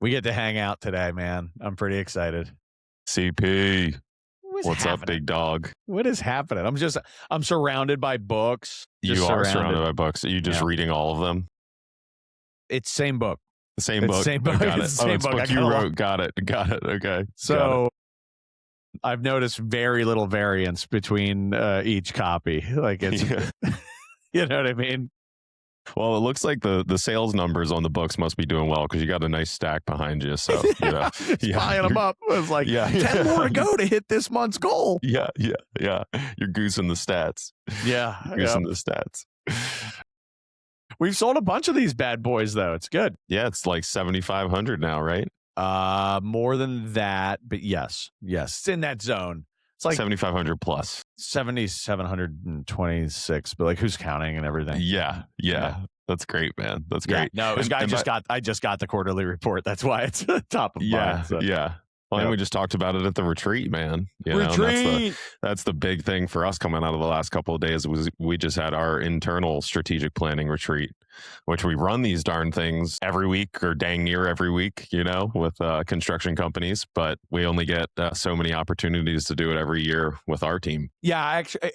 We get to hang out today, man. I'm pretty excited. CP, what's happening? up, big dog? What is happening? I'm surrounded by books. You are surrounded by books. Are you just reading all of them? It's same book. The same book. Same book. Got it. It's the same book. You wrote. Got it. Okay. So I've noticed very little variance between each copy. Like it's, you know what I mean? Well, it looks like the sales numbers on the books must be doing well because you got a nice stack behind you. So buying them up. It was like 10 more to go to hit this month's goal. Yeah. You're goosing the stats. Yeah, goosing the stats. We've sold a bunch of these bad boys though. It's good. Yeah, it's like 7,500 now, right? More than that, but yes, it's in that zone. It's like 7,500 plus 7,726, but like who's counting and everything? Yeah. That's great, man. That's great. No, I just got the quarterly report. That's why it's top of mind. So. Yeah. Well, and we just talked about it at the retreat, man. That's the big thing for us coming out of the last couple of days was we just had our internal strategic planning retreat, which we run these darn things every week or dang near every week, with construction companies, but we only get so many opportunities to do it every year with our team. Yeah, actually,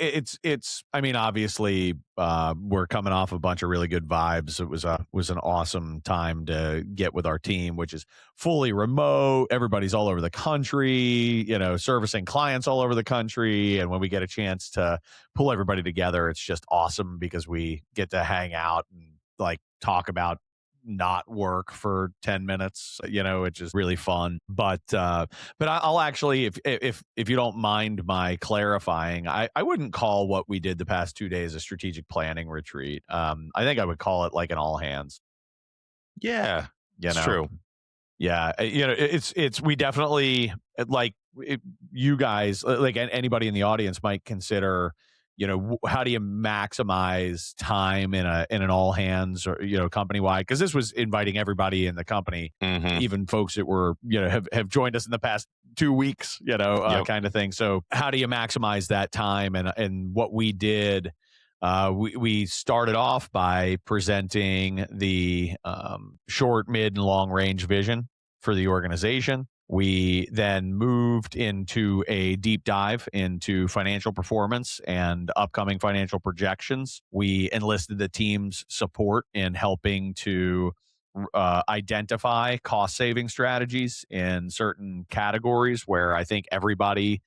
obviously, we're coming off a bunch of really good vibes. It was an awesome time to get with our team, which is fully remote. Everybody's all over the country, servicing clients all over the country. And when we get a chance to pull everybody together, it's just awesome because we get to hang out and like talk about not work for 10 minutes, it's just really fun. But I'll actually, if you don't mind my clarifying, I wouldn't call what we did the past 2 days a strategic planning retreat. I think I would call it like an all hands. Yeah, it's true. Yeah, it's we definitely you guys, like anybody in the audience might consider, how do you maximize time in an all hands or company wide? Because this was inviting everybody in the company, even folks that were have joined us in the past 2 weeks, kind of thing. So how do you maximize that time? And what we did. We started off by presenting the short, mid, and long range vision for the organization. We then moved into a deep dive into financial performance and upcoming financial projections. We enlisted the team's support in helping to identify cost saving strategies in certain categories where I think everybody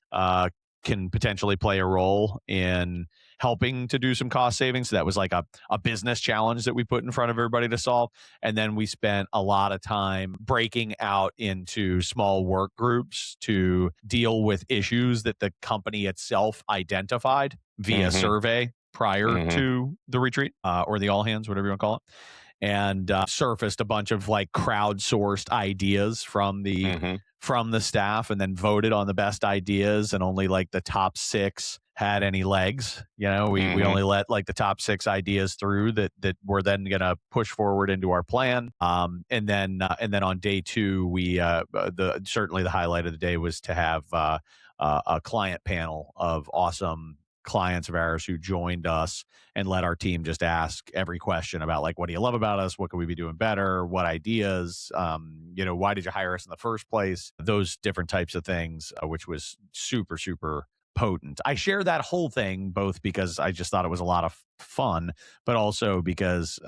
can potentially play a role in helping to do some cost savings. So that was like a business challenge that we put in front of everybody to solve. And then we spent a lot of time breaking out into small work groups to deal with issues that the company itself identified via survey prior to the retreat or the all hands, whatever you want to call it. And surfaced a bunch of like crowdsourced ideas from the staff, and then voted on the best ideas, and only like the top 6 had any legs. We only let like the top 6 ideas through that we're then going to push forward into our plan. And then on day 2, we certainly the highlight of the day was to have a client panel of awesome clients of ours who joined us and let our team just ask every question about like, what do you love about us? What could we be doing better? What ideas? Why did you hire us in the first place? Those different types of things, which was super, super potent. I share that whole thing both because I just thought it was a lot of fun, but also because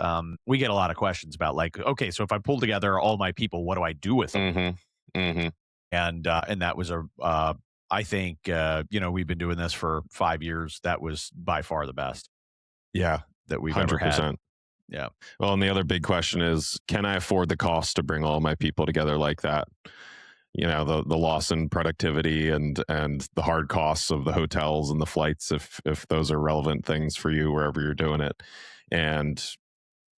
we get a lot of questions about like, okay, so if I pull together all my people, what do I do with them? And that was I think, we've been doing this for 5 years. That was by far the best. Yeah. That we've 100%. ever had. Yeah. Well, and the other big question is, can I afford the cost to bring all my people together like that? The loss in productivity and the hard costs of the hotels and the flights, if those are relevant things for you wherever you're doing it. And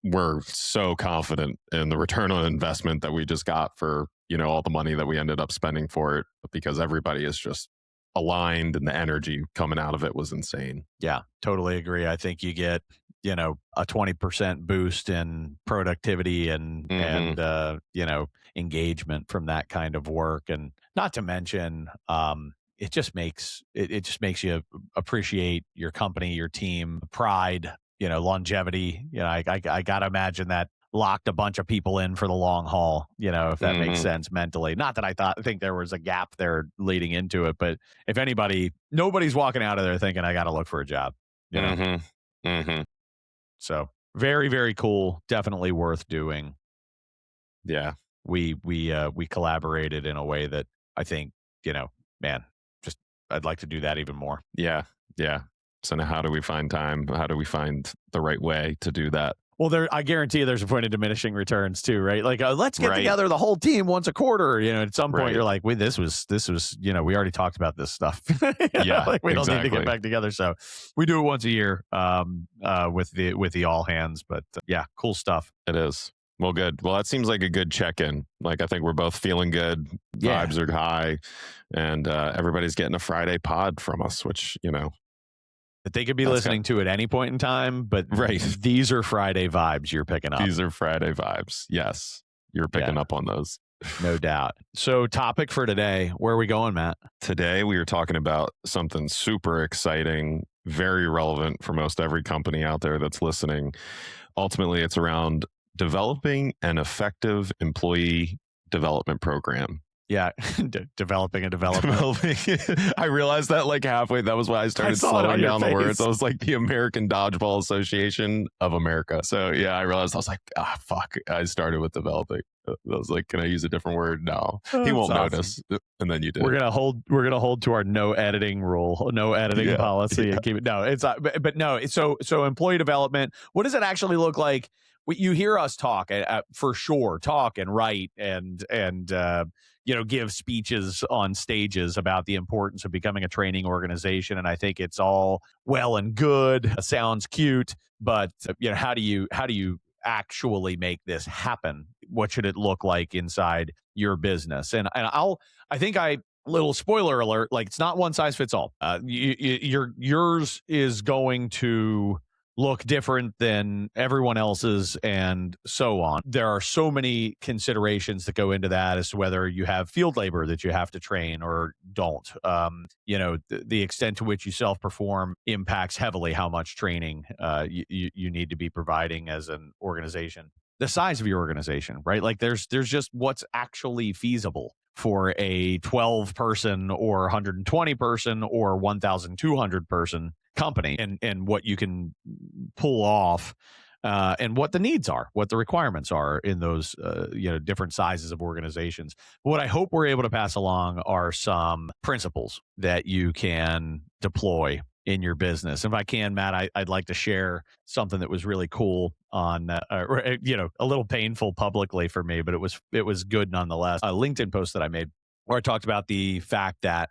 we're so confident in the return on investment that we just got for, all the money that we ended up spending for it, because everybody is just aligned and the energy coming out of it was insane. Yeah, totally agree. I think you get, a 20% boost in productivity and engagement from that kind of work. And not to mention, it just makes you appreciate your company, your team, pride, longevity. I got to imagine that locked a bunch of people in for the long haul, if that makes sense mentally. Not that I think there was a gap there leading into it, but if anybody, nobody's walking out of there thinking I got to look for a job, So very, very cool. Definitely worth doing. Yeah. We collaborated in a way that I think, man, just I'd like to do that even more. Yeah. Yeah. So now how do we find time? How do we find the right way to do that? Well, I guarantee you there's a point of diminishing returns too, right? Like, let's get together the whole team once a quarter. At some point you're like, wait, this was, we already talked about this stuff. Yeah, like we don't need to get back together. So we do it once a year with the all hands. But yeah, cool stuff. It is. Well, good. Well, that seems like a good check-in. Like, I think we're both feeling good. Yeah. Vibes are high, and everybody's getting a Friday pod from us, which, that they could be listening to at any point in time, but these are Friday vibes you're picking up. These are Friday vibes. Yes. You're picking up on those. No doubt. So topic for today, where are we going, Matt? Today we are talking about something super exciting, very relevant for most every company out there that's listening. Ultimately, it's around developing an effective employee development program. Yeah, developing a development. I realized that like halfway. That was why I started slowing down the words. I was like, the American Dodgeball Association of America. So yeah, I realized, I was like, fuck. I started with developing. I was like, can I use a different word? No, he won't notice. And then you did. We're gonna hold to our no editing rule, no editing policy, and keep it. No, it's but no. So employee development. What does it actually look like? You hear us talk for sure, talk and write and give speeches on stages about the importance of becoming a training organization. And I think it's all well and good. Sounds cute, but how do you actually make this happen? What should it look like inside your business? And little spoiler alert, like it's not one size fits all. Yours is going to look different than everyone else's and so on. There are so many considerations that go into that as to whether you have field labor that you have to train or don't. The extent to which you self-perform impacts heavily how much training you need to be providing as an organization. The size of your organization, right? Like there's just what's actually feasible for a 12 person or 120 person or 1,200 person company, and what you can pull off, and what the needs are, what the requirements are in those different sizes of organizations. What I hope we're able to pass along are some principles that you can deploy in your business. If I can, Matt, I'd like to share something that was really cool on, a little painful publicly for me, but it was good nonetheless. A LinkedIn post that I made where I talked about the fact that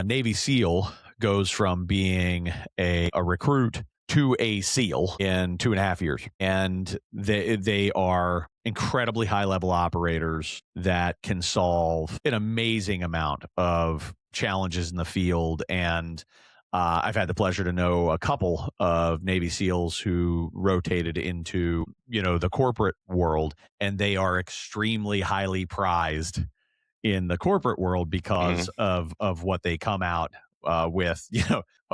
Navy SEAL goes from being a recruit to a SEAL in 2.5 years. And they are incredibly high level operators that can solve an amazing amount of challenges in the field. And I've had the pleasure to know a couple of Navy SEALs who rotated into, the corporate world, and they are extremely highly prized in the corporate world because of what they come out with.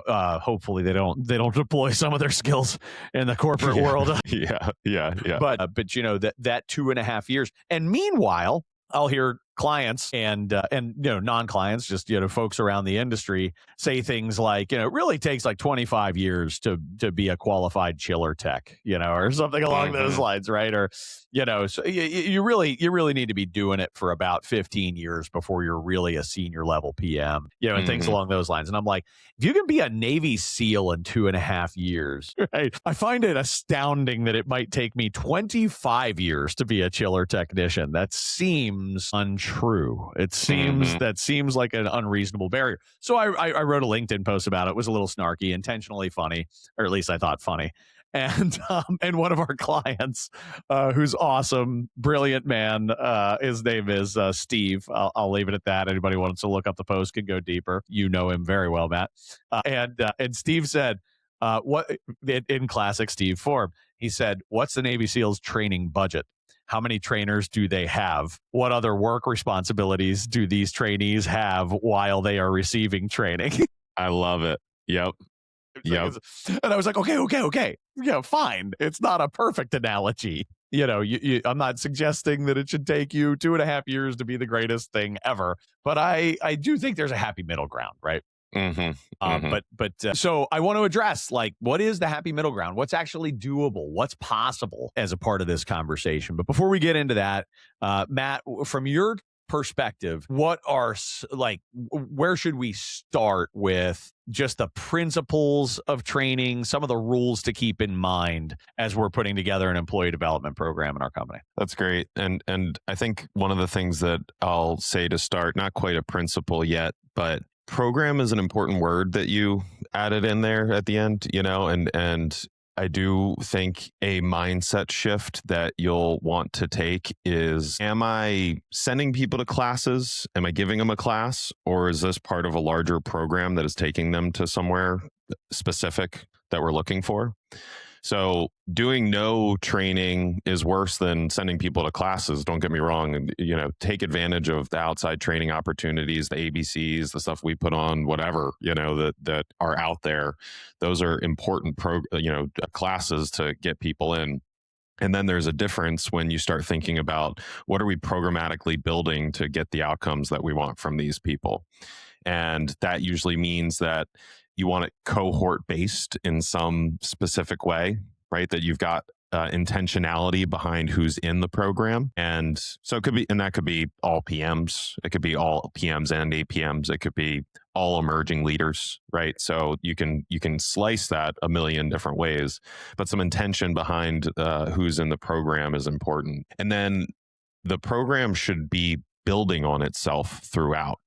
Hopefully they don't deploy some of their skills in the corporate world. Yeah. But that 2.5 years, and meanwhile, I'll hear clients and non-clients, just folks around the industry say things like, it really takes like 25 years to be a qualified chiller tech, or something along those lines, right? Or so you really need to be doing it for about 15 years before you're really a senior level PM, and things along those lines. And I'm like, if you can be a Navy SEAL in 2.5 years, right? I find it astounding that it might take me 25 years to be a chiller technician. That seems untrue. It seems that seems like an unreasonable barrier. So I wrote a LinkedIn post about it. It was a little snarky, intentionally funny, or at least I thought funny. And one of our clients, who's awesome, brilliant man, his name is Steve. I'll leave it at that. Anybody wants to look up the post can go deeper. You know him very well, Matt. And Steve said, "What in classic Steve form?" He said, "What's the Navy SEALs training budget? How many trainers do they have? What other work responsibilities do these trainees have while they are receiving training?" I love it. Yep. And I was like, okay. Yeah, fine. It's not a perfect analogy. I'm not suggesting that it should take you 2.5 years to be the greatest thing ever, but I do think there's a happy middle ground, right? So I want to address, like, what is the happy middle ground? What's actually doable? What's possible as a part of this conversation? But before we get into that, Matt, from your perspective, what are where should we start with just the principles of training, some of the rules to keep in mind as we're putting together an employee development program in our company? That's great. And I think one of the things that I'll say to start, not quite a principle yet, but program is an important word that you added in there at the end, and I do think a mindset shift that you'll want to take is, am I sending people to classes? Am I giving them a class? Or is this part of a larger program that is taking them to somewhere specific that we're looking for? So doing no training is worse than sending people to classes. Don't get me wrong. And, take advantage of the outside training opportunities, the ABCs, the stuff we put on, whatever, that are out there. Those are important classes to get people in. And then there's a difference when you start thinking about, what are we programmatically building to get the outcomes that we want from these people? And that usually means that you want it cohort based in some specific way, right? That you've got intentionality behind who's in the program. And so that could be all PMs. It could be all PMs and APMs. It could be all emerging leaders, right? So you can slice that a million different ways, but some intention behind who's in the program is important. And then the program should be building on itself throughout,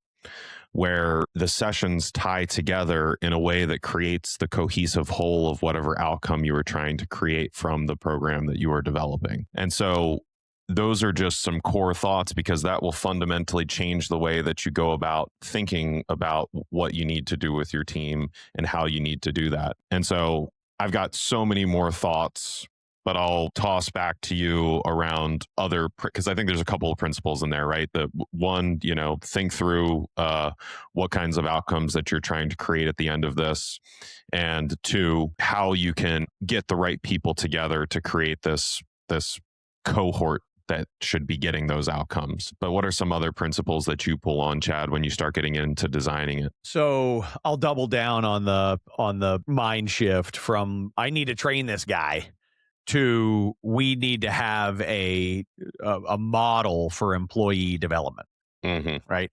where the sessions tie together in a way that creates the cohesive whole of whatever outcome you were trying to create from the program that you are developing. And so those are just some core thoughts, because that will fundamentally change the way that you go about thinking about what you need to do with your team and how you need to do that. And so I've got so many more thoughts, but I'll toss back to you around because I think there's a couple of principles in there, right? The one, think through what kinds of outcomes that you're trying to create at the end of this, and two, how you can get the right people together to create this cohort that should be getting those outcomes. But what are some other principles that you pull on, Chad, when you start getting into designing it? So I'll double down on the mind shift from, I need to train this guy, to, we need to have a model for employee development, right?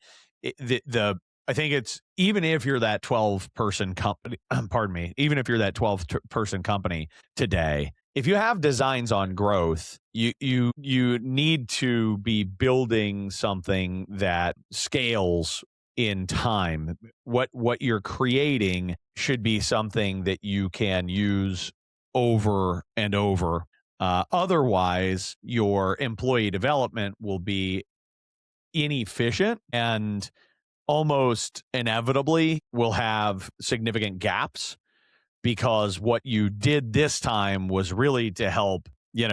I think it's, even if you're that 12-person company, even if you're that 12-person company today, if you have designs on growth, you need to be building something that scales in time. What you're creating should be something that you can use over and over. Otherwise, your employee development will be inefficient and almost inevitably will have significant gaps, because what you did this time was really to help,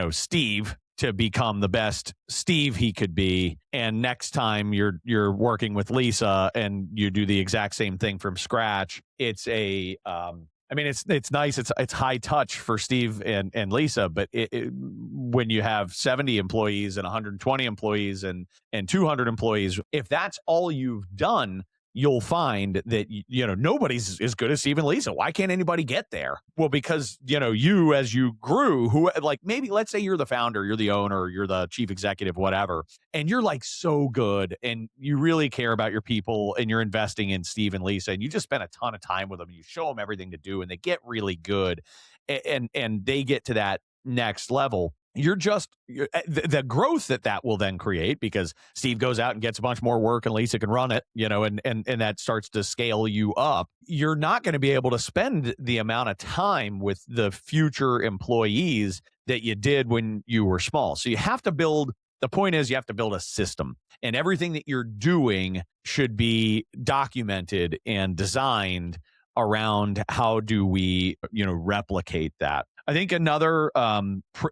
Steve to become the best Steve he could be. And next time you're working with Lisa and you do the exact same thing from scratch, it's it's nice. It's high touch for Steve and Lisa, but when you have 70 employees and 120 employees and 200 employees, if that's all you've done, you'll find that nobody's as good as Steve and Lisa. Why can't anybody get there? Well, because you, as you grew, maybe let's say you're the founder, you're the owner, you're the chief executive, whatever, and you're so good and you really care about your people and you're investing in Steve and Lisa, and you just spend a ton of time with them and you show them everything to do and they get really good and they get to that next level. The growth that will then create, because Steve goes out and gets a bunch more work and Lisa can run it, and that starts to scale you up. You're not going to be able to spend the amount of time with the future employees that you did when you were small. So you have to build a system, and everything that you're doing should be documented and designed around how do we, replicate that. I think another,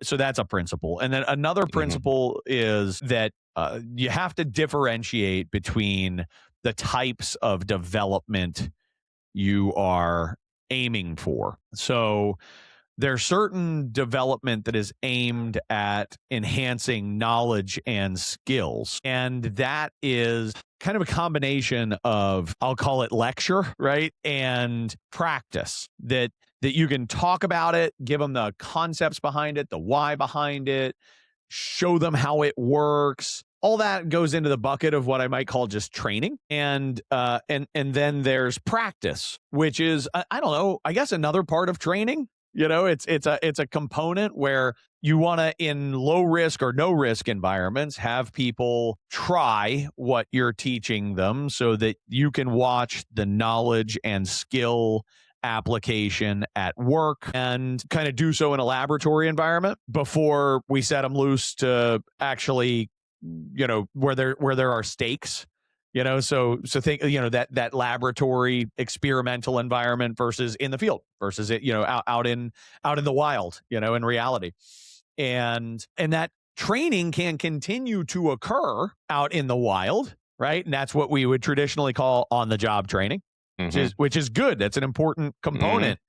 so that's a principle. And then another principle is that you have to differentiate between the types of development you are aiming for. So there's certain development that is aimed at enhancing knowledge and skills. And that is kind of a combination of, I'll call it lecture, right? And practice that you can talk about it, give them the concepts behind it, the why behind it, show them how it works. All that goes into the bucket of what I might call just training. And then there's practice, which is, I don't know, I guess another part of training. It's a component where you want to, in low risk or no risk environments, have people try what you're teaching them so that you can watch the knowledge and skill application at work and kind of do so in a laboratory environment before we set them loose to actually, where there are stakes. So think, that laboratory experimental environment versus in the field versus it, out in the wild, in reality. And that training can continue to occur out in the wild, right? And that's what we would traditionally call on the job training, which is good. That's an important component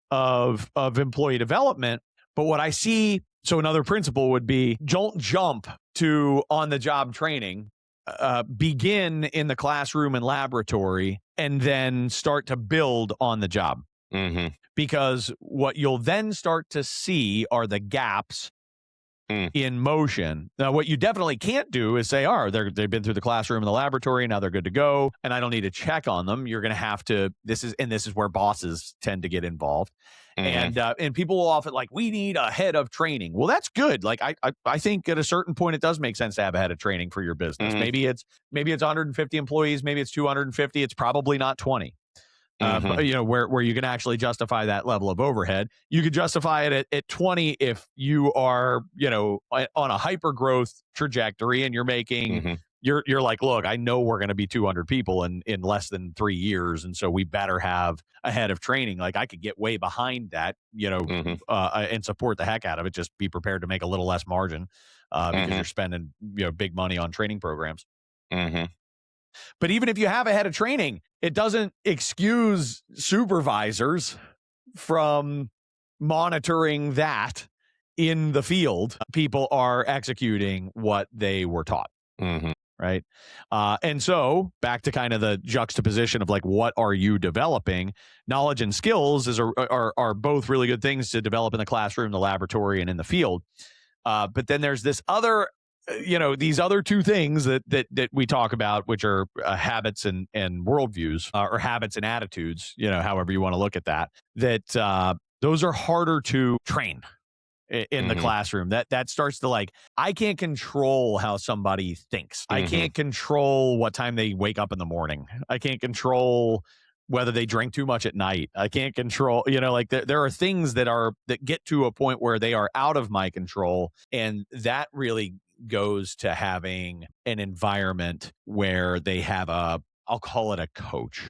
of employee development. But what I see, so another principle would be, don't jump to on the job training. Begin in the classroom and laboratory and then start to build on the job. Because what you'll then start to see are the gaps in motion. Now, what you definitely can't do is say, they've been through the classroom and the laboratory, now they're good to go, and I don't need to check on them. You're going to have to, this is where bosses tend to get involved. And people will often we need a head of training. Well, that's good. I think at a certain point, it does make sense to have a head of training for your business. Maybe it's 150 employees. Maybe it's 250. It's probably not 20. But, where you can actually justify that level of overhead. You could justify it at 20 if you are, on a hyper growth trajectory and you're making, you're like, look, I know we're going to be 200 people in less than 3 years. And so we better have a head of training. I could get way behind that, and support the heck out of it. Just be prepared to make a little less margin because you're spending, big money on training programs. But even if you have a head of training, it doesn't excuse supervisors from monitoring that in the field. People are executing what they were taught. Right. And so back to kind of the juxtaposition of what are you developing? Knowledge and skills are both really good things to develop in the classroom, the laboratory, and in the field. But then there's this other, these other two things that we talk about, which are habits and worldviews, or habits and attitudes, however you want to look at that, those are harder to train in the classroom. That starts to I can't control how somebody thinks. I can't control what time they wake up in the morning. I can't control whether they drink too much at night. I can't control, there are things that get to a point where they are out of my control. And that really goes to having an environment where they have I'll call it a coach,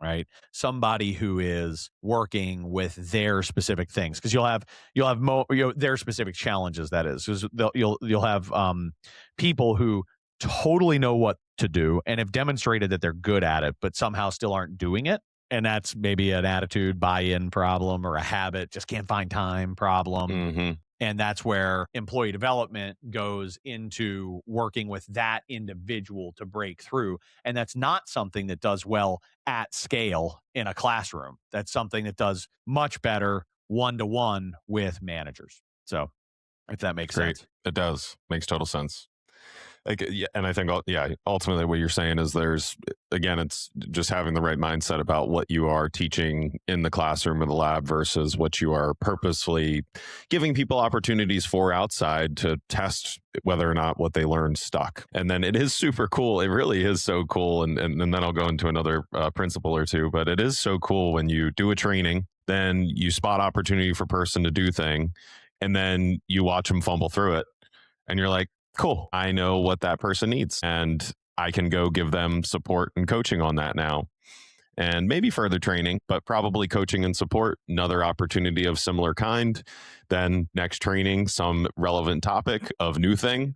right? Somebody who is working with their specific things, because you'll have their specific challenges. That is, because you'll have people who totally know what to do and have demonstrated that they're good at it, but somehow still aren't doing it. And that's maybe an attitude buy-in problem or a habit, just can't find time problem. And that's where employee development goes into working with that individual to break through. And that's not something that does well at scale in a classroom. That's something that does much better one-to-one with managers. So if that makes sense. It does. Makes total sense. And I think, ultimately what you're saying is it's just having the right mindset about what you are teaching in the classroom or the lab versus what you are purposefully giving people opportunities for outside to test whether or not what they learned stuck. And then it is super cool. It really is so cool. And then I'll go into another principle or two, but it is so cool when you do a training, then you spot opportunity for person to do thing, and then you watch them fumble through it. And you're like, cool, I know what that person needs, and I can go give them support and coaching on that now. And maybe further training, but probably coaching and support, another opportunity of similar kind. Then next training, some relevant topic of new thing,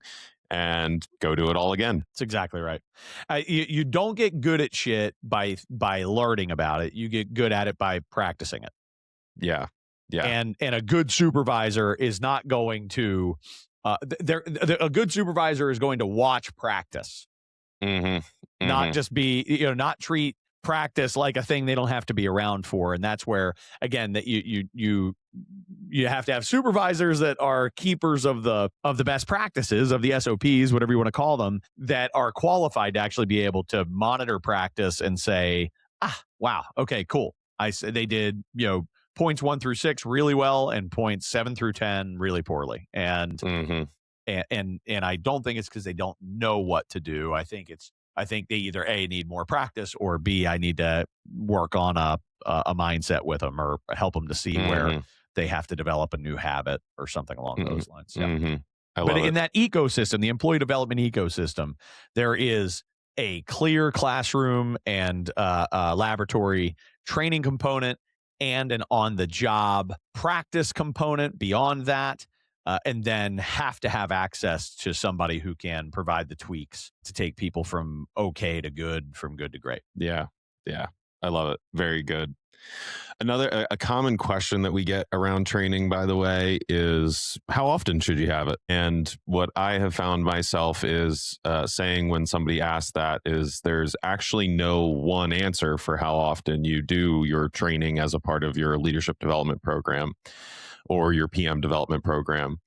and go do it all again. That's exactly right. You don't get good at shit by learning about it. You get good at it by practicing it. Yeah. Yeah. And a good supervisor is not going to a good supervisor is going to watch practice, not just be, not treat practice like a thing they don't have to be around for. And that's where, again, that you have to have supervisors that are keepers of the best practices, of the SOPs, whatever you want to call them, that are qualified to actually be able to monitor practice and say, wow, okay, cool. They did, points 1 through 6 really well, and points 7 through 10 really poorly. And I don't think it's because they don't know what to do. I think they either A, need more practice, or B, I need to work on a mindset with them, or help them to see where they have to develop a new habit or something along those lines. Yeah. But in that ecosystem, the employee development ecosystem, there is a clear classroom and laboratory training component, and an on-the-job practice component beyond that. And then have to have access to somebody who can provide the tweaks to take people from okay to good, from good to great. Yeah. I love it. Very good. A common question that we get around training, by the way, is how often should you have it? And what I have found myself is saying when somebody asks that is there's actually no one answer for how often you do your training as a part of your leadership development program or your PM development program.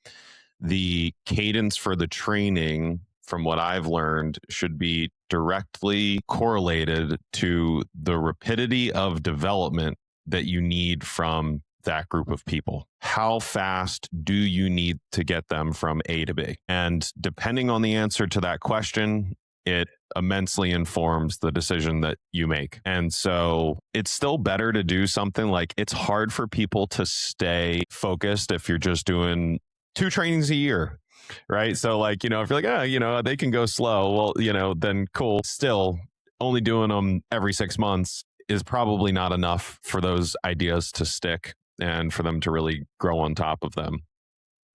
The cadence for the training, from what I've learned, should be directly correlated to the rapidity of development that you need from that group of people. How fast do you need to get them from A to B? And depending on the answer to that question, it immensely informs the decision that you make. And so it's still better to do something like, it's hard for people to stay focused if you're just doing 2 trainings a year, right? So like, if you're like, they can go slow. Well, then cool. Still, only doing them every 6 months is probably not enough for those ideas to stick and for them to really grow on top of them.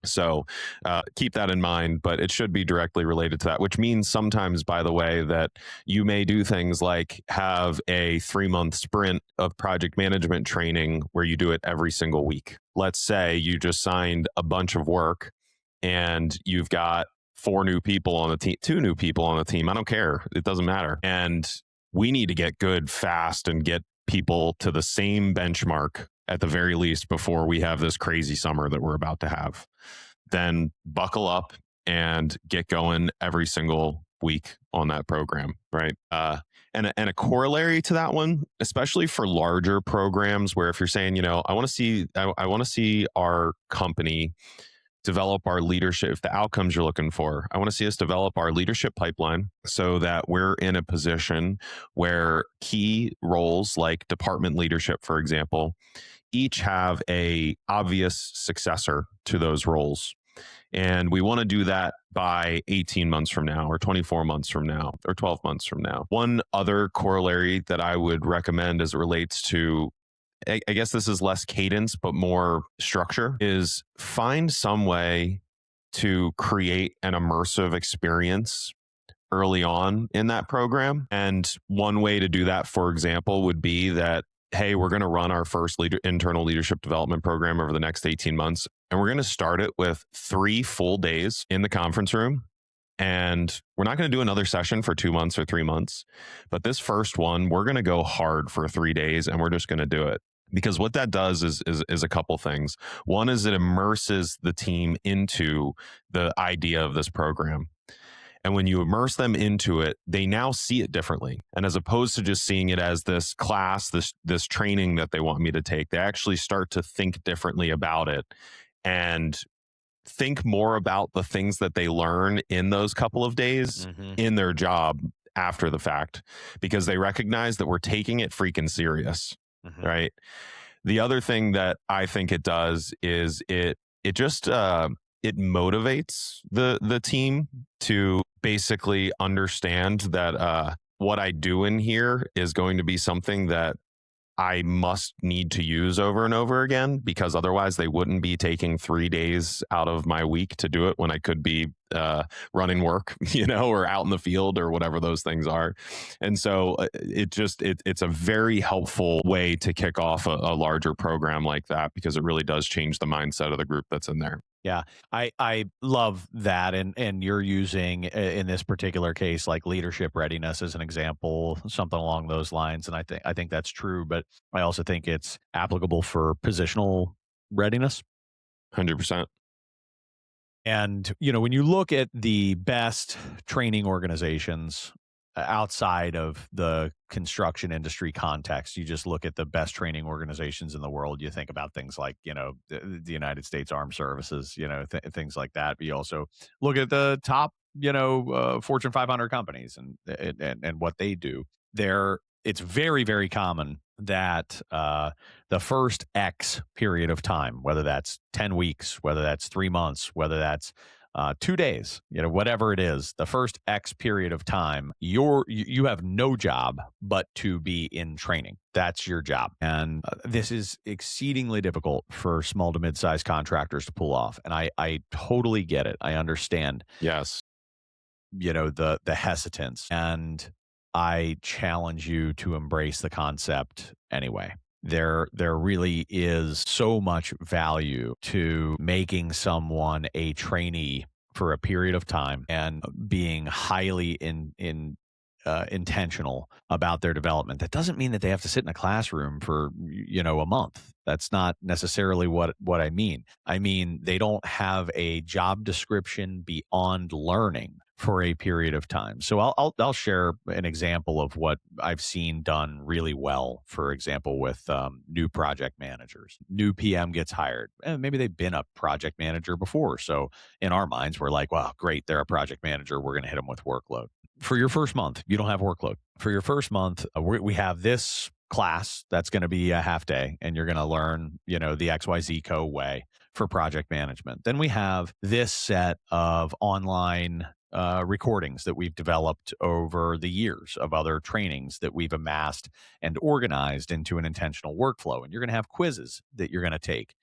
So keep that in mind, but it should be directly related to that, which means sometimes, by the way, that you may do things like have a 3-month sprint of project management training where you do it every single week. Let's say you just signed a bunch of work and you've got 4 new people on the team, 2 new people on the team. I don't care. It doesn't matter. And we need to get good fast and get people to the same benchmark at the very least before we have this crazy summer that we're about to have. Then buckle up and get going every single week on that program, right? And a corollary to that one, especially for larger programs, where if you're saying, I want to see our company develop our leadership, the outcomes you're looking for. I want to see us develop our leadership pipeline so that we're in a position where key roles like department leadership, for example, each have a obvious successor to those roles. And we want to do that by 18 months from now, or 24 months from now, or 12 months from now. One other corollary that I would recommend as it relates to, I guess this is less cadence, but more structure, is find some way to create an immersive experience early on in that program. And one way to do that, for example, would be that, hey, we're going to run our first internal leadership development program over the next 18 months. And we're going to start it with 3 full days in the conference room. And we're not going to do another session for 2 months or 3 months. But this first one, we're going to go hard for 3 days and we're just going to do it. Because what that does is a couple things. One is it immerses the team into the idea of this program. And when you immerse them into it, they now see it differently. And as opposed to just seeing it as this class, this training that they want me to take, they actually start to think differently about it and think more about the things that they learn in those couple of days in their job after the fact, because they recognize that we're taking it freaking serious, right? The other thing that I think it does is it just it motivates the team to basically understand that what I do in here is going to be something that I must need to use over and over again, because otherwise they wouldn't be taking 3 days out of my week to do it when I could be running work, or out in the field or whatever those things are. And so it's a very helpful way to kick off a larger program like that, because it really does change the mindset of the group that's in there. Yeah, I love that, and you're using in this particular case like leadership readiness as an example, something along those lines, and I think that's true, but I also think it's applicable for positional readiness. 100%. And, when you look at the best training organizations outside of the construction industry context, you just look at the best training organizations in the world. You think about things like, the United States Armed Services, things like that. But you also look at the top, Fortune 500 companies and what they do. It's very, very common that the first X period of time, whether that's 10 weeks, whether that's 3 months, whether that's 2 days, whatever it is, the first X period of time, you have no job but to be in training. That's your job. And this is exceedingly difficult for small to mid-sized contractors to pull off. And I totally get it. I understand, Yes. the hesitance. And I challenge you to embrace the concept anyway. There really is so much value to making someone a trainee for a period of time and being highly intentional about their development. That doesn't mean that they have to sit in a classroom for a month. That's not necessarily what I mean. I mean, they don't have a job description beyond learning for a period of time. So I'll share an example of what I've seen done really well. For example, with new project managers, new PM gets hired, and maybe they've been a project manager before. So in our minds, we're like, wow, great, they're a project manager. We're going to hit them with workload. For your first month, you don't have workload. For your first month, we have this class that's going to be a half day, and you're going to learn, the XYZ Co way for project management. Then we have this set of online recordings that we've developed over the years of other trainings that we've amassed and organized into an intentional workflow. And you're going to have quizzes that you're going to take.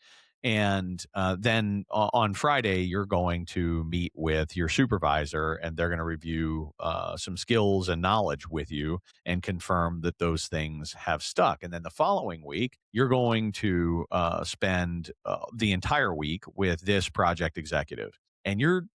And then on Friday, you're going to meet with your supervisor, and they're going to review some skills and knowledge with you and confirm that those things have stuck. And then the following week, you're going to spend the entire week with this project executive, and you're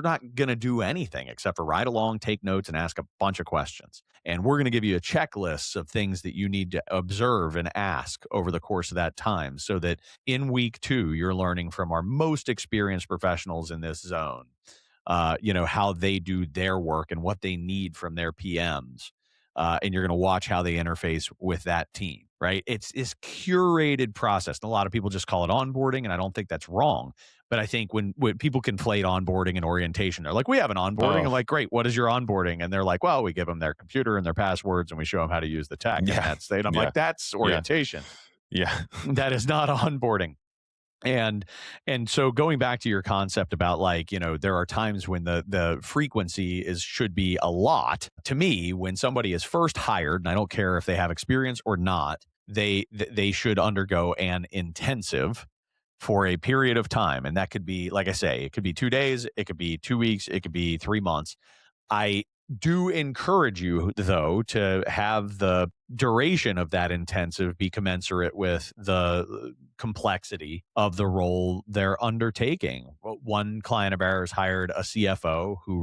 not going to do anything except for ride along, take notes, and ask a bunch of questions. And we're going to give you a checklist of things that you need to observe and ask over the course of that time, so that in week 2, you're learning from our most experienced professionals in this zone, how they do their work and what they need from their PMs. And you're going to watch how they interface with that team, right? It's this curated process. And a lot of people just call it onboarding, and I don't think that's wrong. But I think when people conflate onboarding and orientation, they're like, we have an onboarding. I'm Oh, like, great, what is your onboarding? And they're like, well, we give them their computer and their passwords, and we show them how to use the tech. And yeah. I'm Yeah. like, that's Yeah. orientation. Yeah. That is not onboarding. And so going back to your concept about, like, there are times when the frequency should be a lot. To me, when somebody is first hired, and I don't care if they have experience or not, they should undergo an intensive for a period of time. And that could be, like I say, it could be 2 days, it could be 2 weeks, it could be 3 months. I do encourage you, though, to have the duration of that intensive be commensurate with the complexity of the role they're undertaking. One client of ours hired a CFO who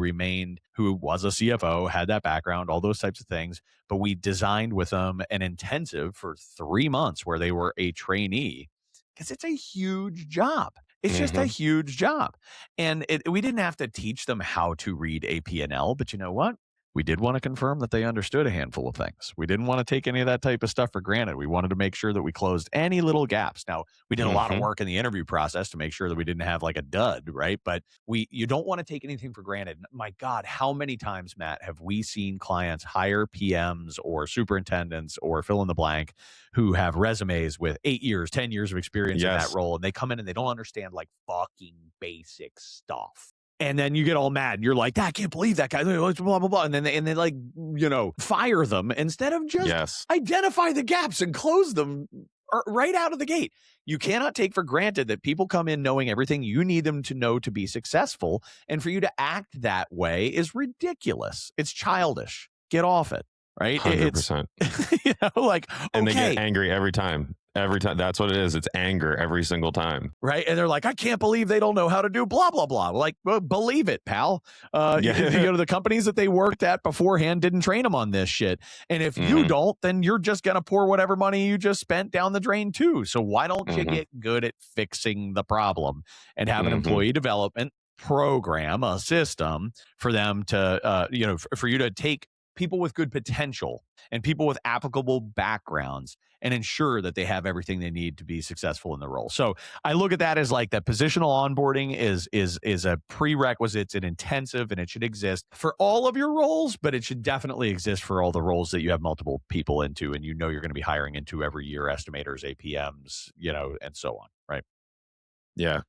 was a CFO, had that background, all those types of things. But we designed with them an intensive for 3 months where they were a trainee, because it's a huge job. It's just a Hmm. huge job. And we didn't have to teach them how to read a P&L, but you know what? We did want to confirm that they understood a handful of things. We didn't want to take any of that type of stuff for granted. We wanted to make sure that we closed any little gaps. Now, we did a lot of Hmm. work in the interview process to make sure that we didn't have like a dud, right? But you don't want to take anything for granted. My God, how many times, Matt, have we seen clients hire PMs or superintendents or fill in the blank who have resumes with 8 years, 10 years of experience in that Yes. role, and they come in and they don't understand like fucking basic stuff. And then you get all mad. You're like, I can't believe that guy, blah, blah, blah. And then they like, fire them instead of just Yes. identify the gaps and close them right out of the gate. You cannot take for granted that people come in knowing everything you need them to know to be successful. And for you to act that way is ridiculous. It's childish. Get off it. Right? 100%. Like, and okay. they get angry every time. Every time. That's what it is. It's anger every single time. Right. And they're like, I can't believe they don't know how to do blah, blah, blah. Like, well, believe it, pal. The companies that they worked at beforehand didn't train them on this shit. And if you don't, then you're just going to pour whatever money you just spent down the drain too. So why don't you get good at fixing the problem and have an employee development program, a system for them to, for you to take people with good potential and people with applicable backgrounds and ensure that they have everything they need to be successful in the role. So I look at that as like that positional onboarding is a prerequisite. It's an intensive, and it should exist for all of your roles, but it should definitely exist for all the roles that you have multiple people into and you're going to be hiring into every year, estimators, APMs, and so on, right? Yeah.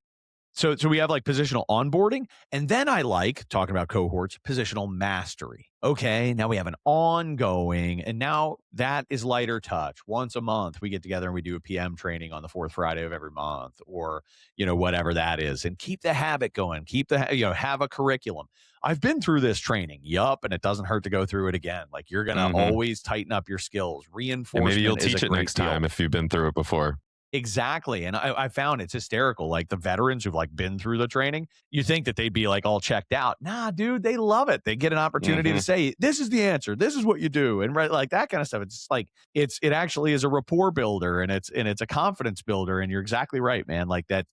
So we have like positional onboarding, and then I like talking about cohorts, positional mastery. Okay, now we have an ongoing, and now that is lighter touch. Once a month, we get together and we do a PM training on the fourth Friday of every month, or whatever that is, and keep the habit going. Keep the have a curriculum. I've been through this training, and it doesn't hurt to go through it again. Like you're gonna always tighten up your skills. Reinforcement. And maybe you'll teach it next deal. time if you've been through it before. Exactly. And I found it's hysterical. Like the veterans who've like been through the training, you think that they'd be like all checked out. Nah, dude, they love it. They get an opportunity to say, this is the answer. This is what you do. And right, like that kind of stuff. It's just like, it actually is a rapport builder, and it's a confidence builder. And you're exactly right, man. Like that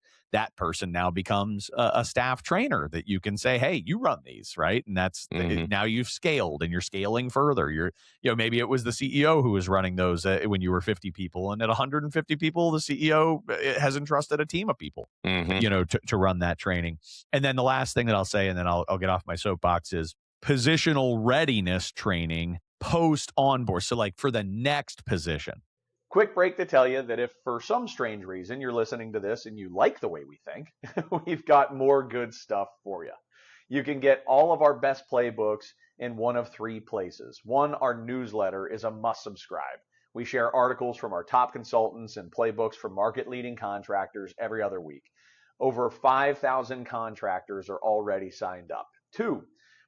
person now becomes a staff trainer that you can say, hey, you run these, right? And that's now you've scaled and you're scaling further. Maybe it was the CEO who was running those when you were 50 people, and at 150 people, the CEO has entrusted a team of people, to run that training. And then the last thing that I'll say, and then I'll get off my soapbox, is positional readiness training post onboard. So like for the next position. Quick break to tell you that if for some strange reason you're listening to this and you like the way we think, we've got more good stuff for you. You can get all of our best playbooks in one of three places. One, our newsletter is a must subscribe. We share articles from our top consultants and playbooks from market-leading contractors every other week. Over 5,000 contractors are already signed up. Two,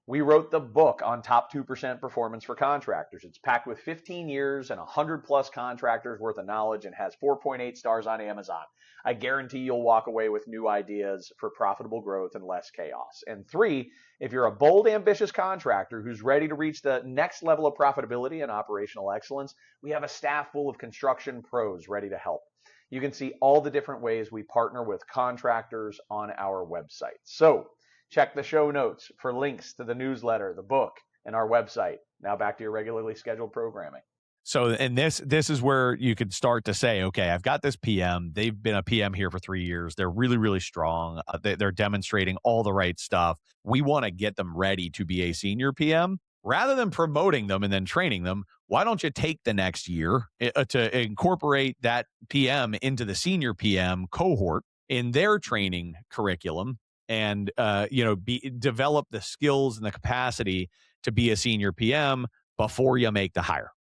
we wrote the book on top 2% performance for contractors. It's packed with 15 years and 100 plus contractors worth of knowledge and has 4.8 stars on Amazon. I guarantee you'll walk away with new ideas for profitable growth and less chaos. And three, if you're a bold, ambitious contractor who's ready to reach the next level of profitability and operational excellence, we have a staff full of construction pros ready to help. You can see all the different ways we partner with contractors on our website. So check the show notes for links to the newsletter, the book, and our website. Now back to your regularly scheduled programming. So, and this is where you could start to say, okay, I've got this PM. They've been a PM here for 3 years. They're really, really strong. They're demonstrating all the right stuff. We want to get them ready to be a senior PM. Rather than promoting them and then training them, why don't you take the next year to incorporate that PM into the senior PM cohort in their training curriculum, and develop the skills and the capacity to be a senior PM before you make the hire,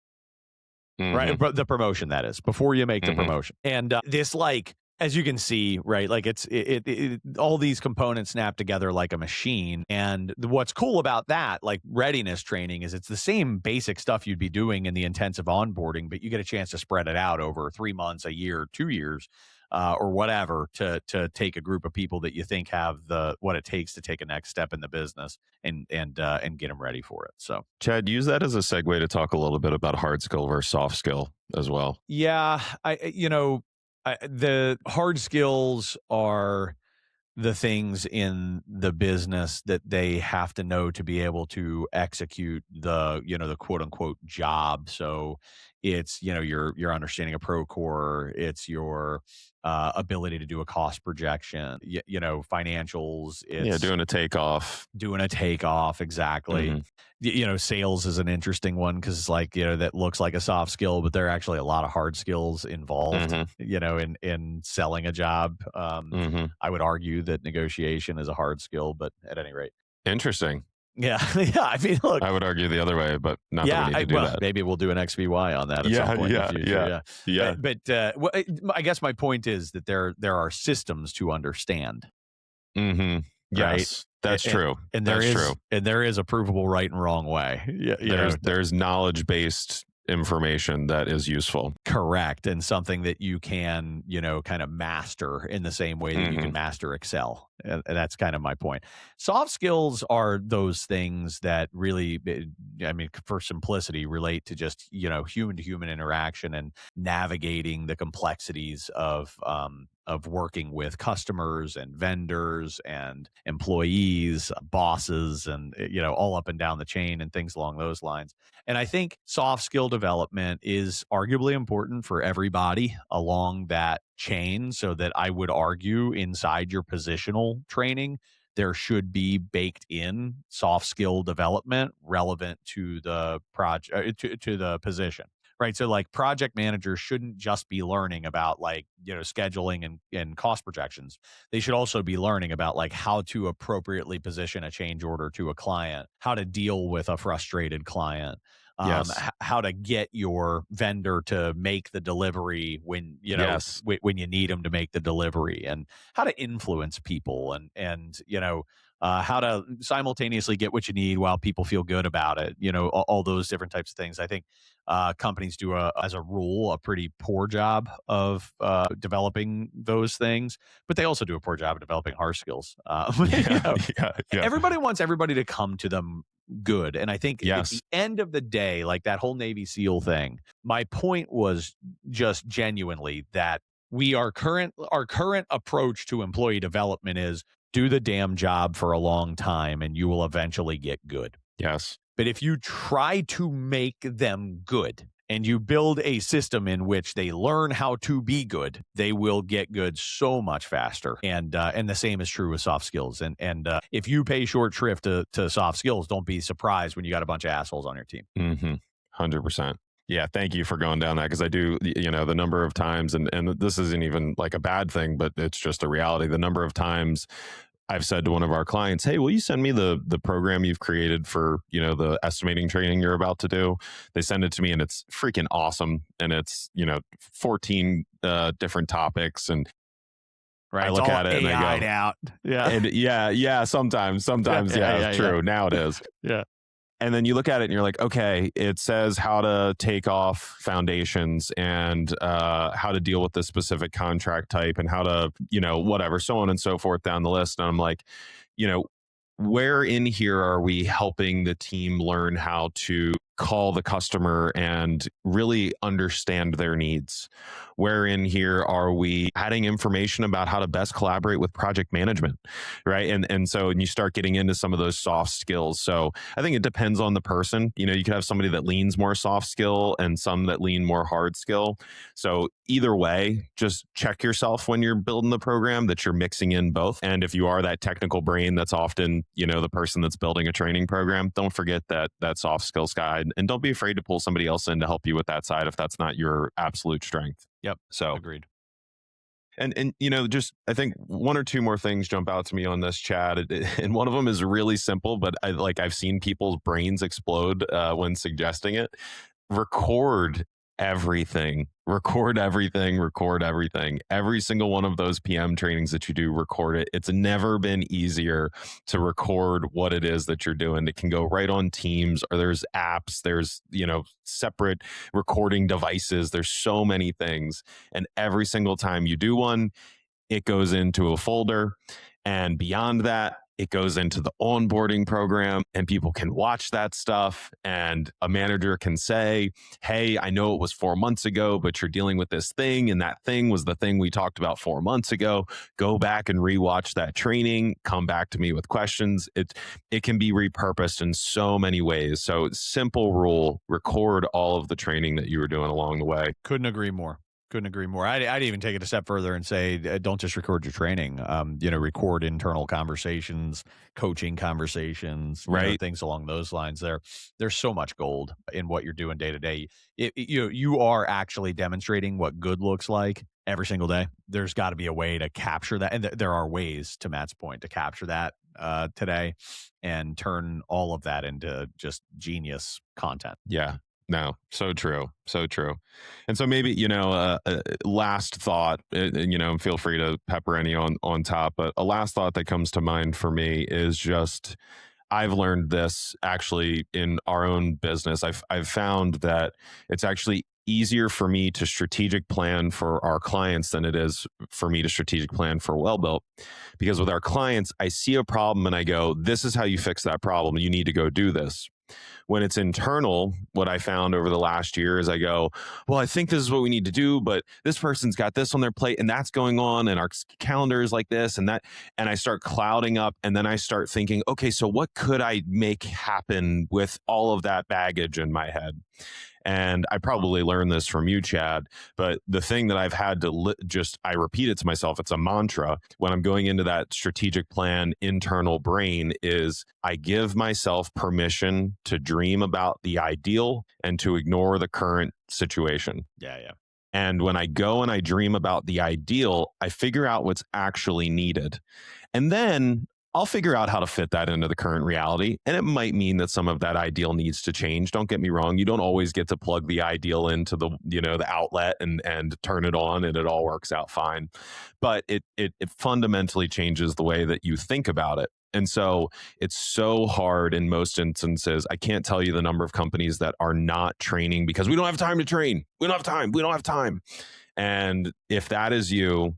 right? The promotion, that is, before you make the promotion. And this, like, as you can see, right, like it all these components snap together like a machine. And what's cool about that, like readiness training, is it's the same basic stuff you'd be doing in the intensive onboarding, but you get a chance to spread it out over 3 months, a year, 2 years. Or whatever, to take a group of people that you think have what it takes to take a next step in the business and get them ready for it. So, Chad, use that as a segue to talk a little bit about hard skill versus soft skill as well. Yeah, the hard skills are the things in the business that they have to know to be able to execute the quote unquote job. So it's, your understanding of Procore, it's your ability to do a cost projection, financials, Yeah, it's doing a takeoff. doing a takeoff. Exactly. Hmm. Sales is an interesting one because that looks like a soft skill, but there are actually a lot of hard skills involved, Hmm. in selling a job. Hmm. I would argue that negotiation is a hard skill, but at any rate. Interesting. Yeah. Yeah. I mean, look, I would argue the other way, but not that we yeah, need to do that. maybe we'll do an XVY on that at some Yeah, point in the yeah, future. yeah, Yeah. yeah. I guess my point is that there are systems to understand, Hmm. right? Yes, that's And, true. and That's true. there is a provable right and wrong way. Yeah, There's knowledge based information that is useful. correct, and something that you can, kind of master in the same way that you can Hmm. master Excel. And that's kind of my point. Soft skills are those things that really, I mean, for simplicity, relate to just, human to human interaction and navigating the complexities of working with customers and vendors and employees, bosses, and, all up and down the chain and things along those lines. And I think soft skill development is arguably important for everybody along that chain. So that I would argue inside your positional training, there should be baked in soft skill development relevant to the project, to the position. Right. So like project managers shouldn't just be learning about scheduling and cost projections. They should also be learning about how to appropriately position a change order to a client, how to deal with a frustrated client, Yes. how to get your vendor to make the delivery when Yes. when you need them to make the delivery, and how to influence people, and how to simultaneously get what you need while people feel good about it. All those different types of things. I think companies do, as a rule, a pretty poor job of developing those things, but they also do a poor job of developing hard skills. Yeah. Yeah. Yeah. Everybody wants everybody to come to them good. And I think at the Yes. end of the day, like that whole Navy SEAL thing, my point was just genuinely that our current approach to employee development is do the damn job for a long time and you will eventually get good. Yes. But if you try to make them good and you build a system in which they learn how to be good, they will get good so much faster. And the same is true with soft skills. And if you pay short shrift to soft skills, don't be surprised when you got a bunch of assholes on your team. 100%. Yeah, thank you for going down that, because I do, the number of times, and this isn't even like a bad thing, but it's just a reality. The number of times I've said to one of our clients, "Hey, will you send me the program you've created for, the estimating training you're about to do?" They send it to me and it's freaking awesome. And it's, 14 different topics. And Right. I look at it and I go, out. Yeah. and yeah, sometimes, yeah, true. Now it is. Yeah. And then you look at it and you're like, okay, it says how to take off foundations and how to deal with this specific contract type and how to, whatever, so on and so forth down the list. And I'm like, where in here are we helping the team learn how to call the customer and really understand their needs? Where in here are we adding information about how to best collaborate with project management, right? And so you start getting into some of those soft skills. So I think it depends on the person. You could have somebody that leans more soft skill and some that lean more hard skill. So either way, just check yourself when you're building the program that you're mixing in both. And if you are that technical brain that's often, the person that's building a training program, don't forget that soft skills guide, and don't be afraid to pull somebody else in to help you with that side if that's not your absolute strength. Yep. So agreed. And just I think one or two more things jump out to me on this, Chad, and one of them is really simple, but I've seen people's brains explode when suggesting it. Record everything. Every single one of those PM trainings that you do, record it. It's never been easier to record what it is that you're doing. It can go right on Teams, or there's apps, there's separate recording devices, there's so many things. And every single time you do one, it goes into a folder. And beyond that, it goes into the onboarding program and people can watch that stuff. And a manager can say, hey, I know it was 4 months ago, but you're dealing with this thing. And that thing was the thing we talked about 4 months ago. Go back and rewatch that training, come back to me with questions. It can be repurposed in so many ways. So simple rule, record all of the training that you were doing along the way. Couldn't agree more. Couldn't agree more. I'd even take it a step further and say, don't just record your training. Record internal conversations, coaching conversations, Right. Things along those lines. There's so much gold in what you're doing day to day. You are actually demonstrating what good looks like every single day. There's got to be a way to capture that, and there are ways, to Matt's point, to capture that today and turn all of that into just genius content. Yeah. No, so true. So true. And so maybe, last thought, feel free to pepper any on top, but a last thought that comes to mind for me is just, I've learned this actually in our own business. I've found that it's actually easier for me to strategic plan for our clients than it is for me to strategic plan for Wellbuilt. Because with our clients, I see a problem and I go, this is how you fix that problem. You need to go do this. When it's internal, what I found over the last year is I go, well, I think this is what we need to do, but this person's got this on their plate and that's going on and our calendar is like this and that. And I start clouding up and then I start thinking, okay, so what could I make happen with all of that baggage in my head? And I probably learned this from you, Chad, but the thing that I've had to I repeat it to myself, it's a mantra when I'm going into that strategic plan internal brain is I give myself permission to dream about the ideal and to ignore the current situation. Yeah, yeah. And when I go and I dream about the ideal, I figure out what's actually needed. And then I'll figure out how to fit that into the current reality. And it might mean that some of that ideal needs to change. Don't get me wrong. You don't always get to plug the ideal into the outlet and turn it on and it all works out fine. But it fundamentally changes the way that you think about it. And so it's so hard in most instances. I can't tell you the number of companies that are not training because we don't have time to train. We don't have time. We don't have time. And if that is you,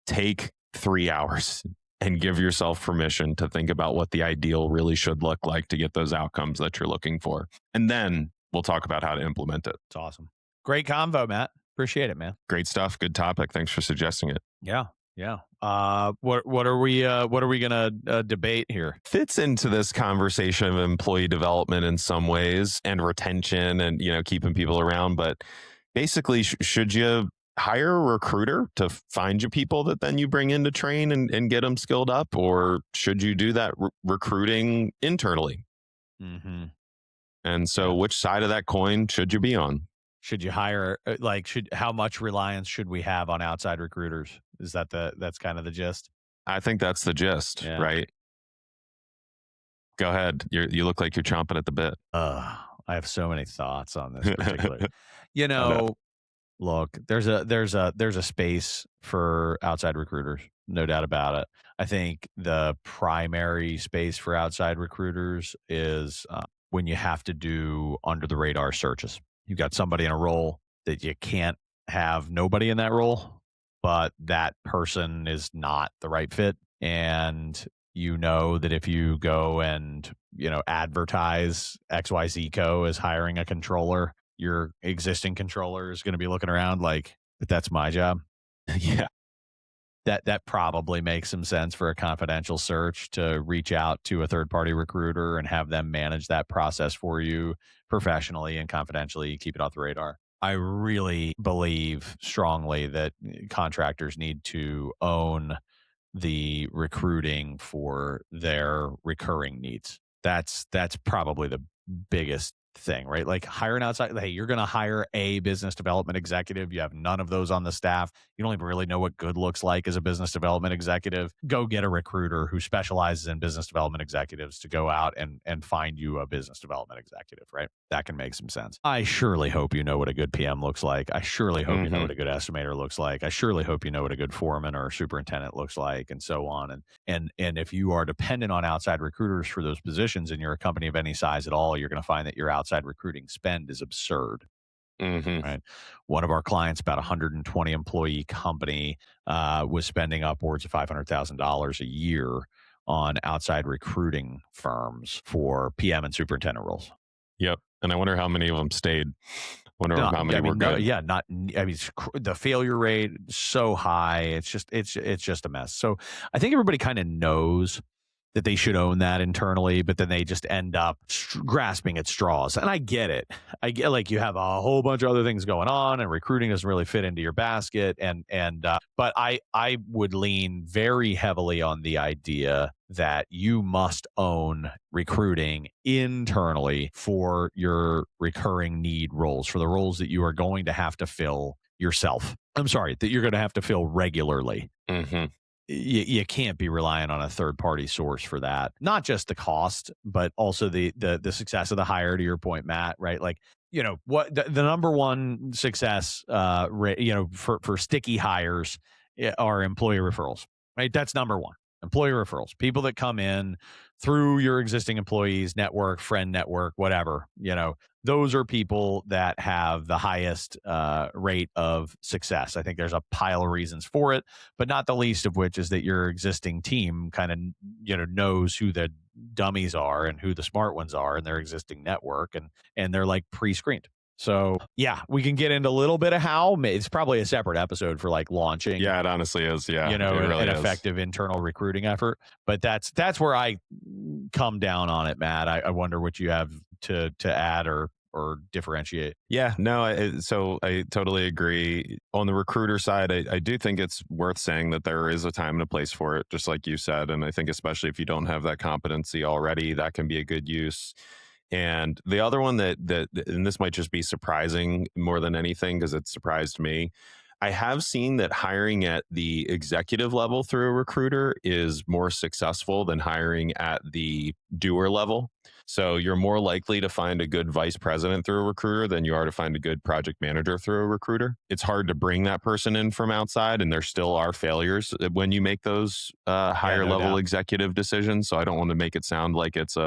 take 3 hours and give yourself permission to think about what the ideal really should look like to get those outcomes that you're looking for. And then we'll talk about how to implement it. It's awesome. Great convo, Matt. Appreciate it, man. Great stuff. Good topic. Thanks for suggesting it. Yeah. Yeah. What are we gonna debate here? Fits into this conversation of employee development in some ways and retention and keeping people around. But basically, should you hire a recruiter to find you people that then you bring in to train and get them skilled up, or should you do that recruiting internally? Mm-hmm. And so, which side of that coin should you be on? Should you hire? How much reliance should we have on outside recruiters? Is that's kind of the gist? I think that's the gist, right? Go ahead. You look like you're chomping at the bit. I have so many thoughts on this particular. Look, there's a space for outside recruiters, no doubt about it. I think the primary space for outside recruiters is when you have to do under the radar searches. You've got somebody in a role that you can't have nobody in that role, but that person is not the right fit. And you know that if you go and, advertise XYZ Co as hiring a controller, your existing controller is going to be looking around like, but that's my job. Yeah. That probably makes some sense for a confidential search to reach out to a third-party recruiter and have them manage that process for you professionally and confidentially. Keep it off the radar. I really believe strongly that contractors need to own the recruiting for their recurring needs. That's probably the biggest thing, right? Like hire an outside, hey, you're going to hire a business development executive. You have none of those on the staff. You don't even really know what good looks like as a business development executive. Go get a recruiter who specializes in business development executives to go out and find you a business development executive, right? That can make some sense. I surely hope you know what a good PM looks like. I surely hope you know what a good estimator looks like. I surely hope you know what a good foreman or superintendent looks like, and so on. And if you are dependent on outside recruiters for those positions and you're a company of any size at all, you're going to find that your outside recruiting spend is absurd. Right. One of our clients, about 120 employee company, was spending upwards of $500,000 a year on outside recruiting firms for PM and superintendent roles. Yep. And I wonder how many of them stayed. Wonder how many were good. The failure rate so high. It's just a mess. So I think everybody kind of knows that they should own that internally, but then they just end up grasping at straws. And I get it. I get, like, you have a whole bunch of other things going on, and recruiting doesn't really fit into your basket. But I would lean very heavily on the idea that you must own recruiting internally for your recurring need roles, for the roles that you are going to have to fill yourself. I'm sorry, that you're going to have to fill regularly. Mm-hmm. You can't be relying on a third party source for that. Not just the cost, but also the success of the hire, to your point, Matt, right? Like, what the number one success for sticky hires are employee referrals, right? That's number one. Employee referrals, people that come in through your existing employees network, friend network, whatever, those are people that have the highest rate of success. I think there's a pile of reasons for it, but not the least of which is that your existing team kind of, knows who the dummies are and who the smart ones are in their existing network, and they're like pre-screened. So yeah, we can get into a little bit of how. It's probably a separate episode for like launching. Yeah, it honestly is. Yeah, it really an effective internal recruiting effort. But that's where I come down on it, Matt. I wonder what you have to add or differentiate. Yeah, no, so I totally agree. On the recruiter side, I do think it's worth saying that there is a time and a place for it, just like you said. And I think especially if you don't have that competency already, that can be a good use. And the other one that and this might just be surprising more than anything because it surprised me. I have seen that hiring at the executive level through a recruiter is more successful than hiring at the doer level. So you're more likely to find a good vice president through a recruiter than you are to find a good project manager through a recruiter. It's hard to bring that person in from outside, and there still are failures when you make those higher level executive decisions. So I don't want to make it sound like it's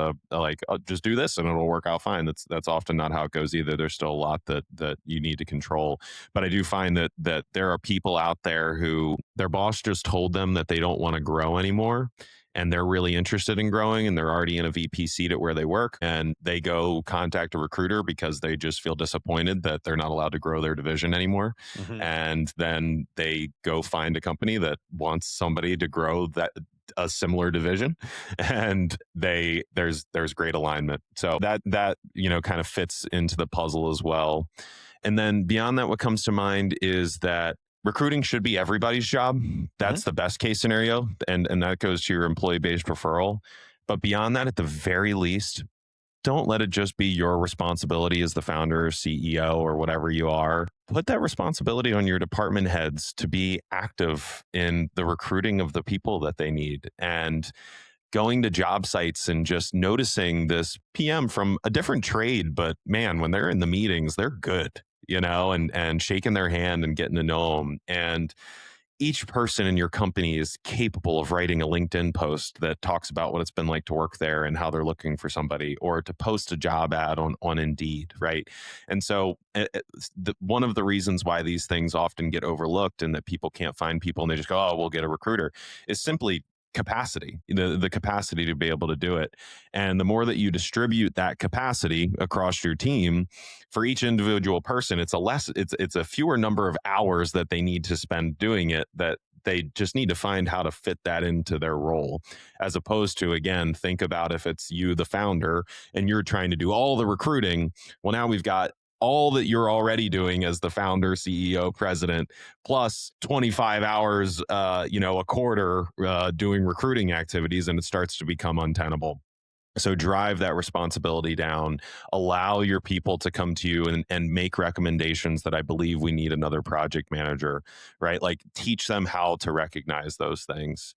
just do this and it'll work out fine. That's often not how it goes either. There's still a lot that you need to control. But I do find that there are people out there who their boss just told them that they don't want to grow anymore, and they're really interested in growing, and they're already in a VP seat at where they work, and they go contact a recruiter because they just feel disappointed that they're not allowed to grow their division anymore. Mm-hmm. And then they go find a company that wants somebody to grow a similar division, and there's great alignment. So that kind of fits into the puzzle as well. And then beyond that, what comes to mind is that recruiting should be everybody's job. That's the best case scenario. And that goes to your employee-based referral. But beyond that, at the very least, don't let it just be your responsibility as the founder, CEO, or whatever you are. Put that responsibility on your department heads to be active in the recruiting of the people that they need, and going to job sites and just noticing this PM from a different trade. But man, when they're in the meetings, they're good. And shaking their hand and getting to know them. And each person in your company is capable of writing a LinkedIn post that talks about what it's been like to work there and how they're looking for somebody, or to post a job ad on Indeed, right? And so one of the reasons why these things often get overlooked and that people can't find people and they just go, oh, we'll get a recruiter, is simply capacity, the capacity to be able to do it. And the more that you distribute that capacity across your team, for each individual person, it's a fewer number of hours that they need to spend doing it, that they just need to find how to fit that into their role, as opposed to, again, think about if it's you, the founder, and you're trying to do all the recruiting. Well, now we've got all that you're already doing as the founder, CEO, president, plus 25 hours, a quarter doing recruiting activities, and it starts to become untenable. So drive that responsibility down, allow your people to come to you and make recommendations that I believe we need another project manager, right? Like, teach them how to recognize those things.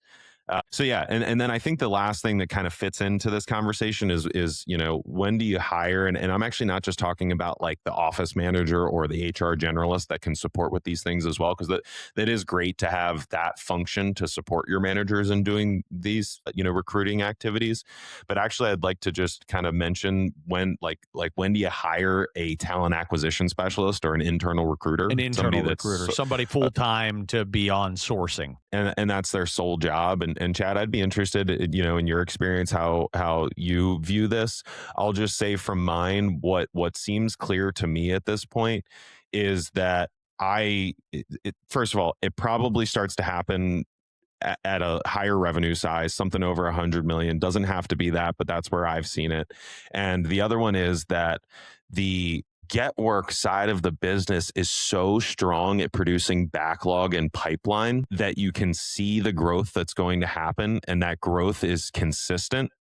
And then I think the last thing that kind of fits into this conversation is when do you hire? And I'm actually not just talking about like the office manager or the HR generalist that can support with these things as well, because that is great to have that function to support your managers in doing these recruiting activities. But actually, I'd like to just kind of mention when do you hire a talent acquisition specialist or an internal recruiter? Somebody full time to be on sourcing. and that's their sole job. And Chad, I'd be interested, in your experience, how you view this. I'll just say from mine, what seems clear to me at this point is that first of all, it probably starts to happen at a higher revenue size, something over 100 million. Doesn't have to be that, but that's where I've seen it. And the other one is that the get work side of the business is so strong at producing backlog and pipeline that you can see the growth that's going to happen, and that growth is consistent.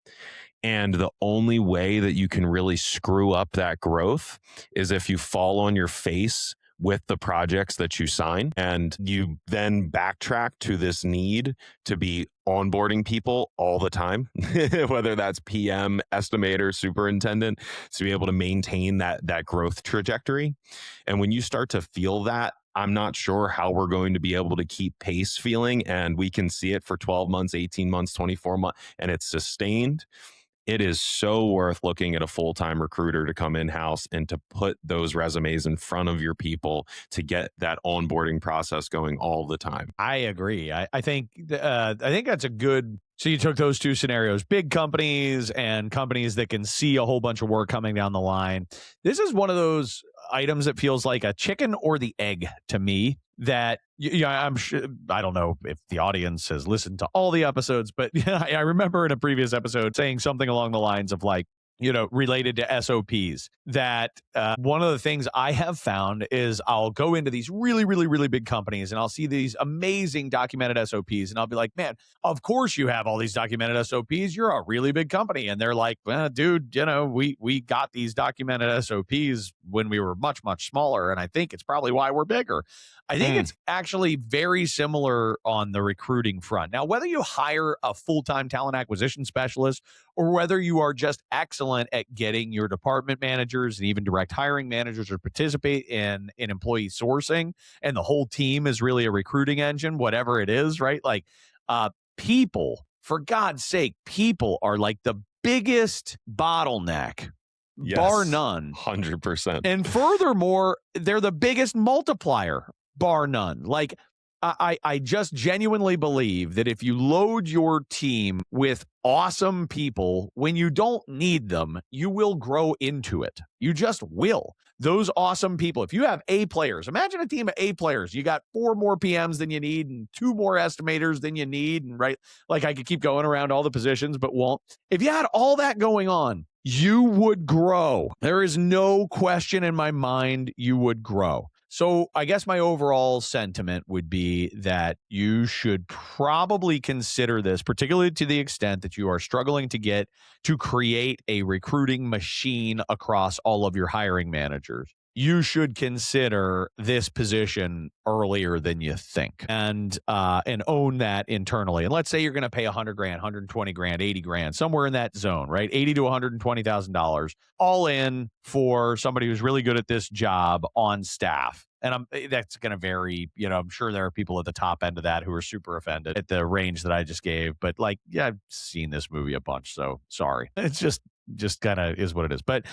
And the only way that you can really screw up that growth is if you fall on your face with the projects that you sign, and you then backtrack to this need to be onboarding people all the time, whether that's PM, estimator, superintendent, to be able to maintain that growth trajectory. And when you start to feel that, I'm not sure how we're going to be able to keep pace feeling, and we can see it for 12 months, 18 months, 24 months, and it's sustained. It is so worth looking at a full-time recruiter to come in-house and to put those resumes in front of your people to get that onboarding process going all the time. I agree. I think that's a good. So you took those two scenarios, big companies and companies that can see a whole bunch of work coming down the line. This is one of those items that feels like a chicken or the egg to me. That I'm sure, I don't know if the audience has listened to all the episodes, but I remember in a previous episode saying something along the lines of like, related to SOPs, that one of the things I have found is I'll go into these really, really, really big companies and I'll see these amazing documented SOPs, and I'll be like, man, of course you have all these documented SOPs. You're a really big company. And they're like, well, dude, we got these documented SOPs when we were much, much smaller. And I think it's probably why we're bigger. I think it's actually very similar on the recruiting front. Now, whether you hire a full-time talent acquisition specialist or whether you are just excellent at getting your department managers and even direct hiring managers to participate in employee sourcing, and the whole team is really a recruiting engine, whatever it is, right? Like people, for God's sake, people are like the biggest bottleneck. Yes, bar none. 100%. And furthermore, they're the biggest multiplier, bar none. Like, I just genuinely believe that if you load your team with awesome people when you don't need them, you will grow into it. You just will. Those awesome people, if you have A players, imagine a team of A players. You got 4 more PMs than you need and 2 more estimators than you need. And right, like I could keep going around all the positions, but won't. If you had all that going on, you would grow. There is no question in my mind you would grow. So I guess my overall sentiment would be that you should probably consider this, particularly to the extent that you are struggling to create a recruiting machine across all of your hiring managers. You should consider this position earlier than you think, and own that internally. And let's say you're going to pay $100,000, $120,000, $80,000, somewhere in that zone, right? $80,000 to $120,000 all in for somebody who's really good at this job on staff. And that's going to vary. I'm sure there are people at the top end of that who are super offended at the range that I just gave. But like, yeah, I've seen this movie a bunch, so sorry. It's just kind of is what it is. But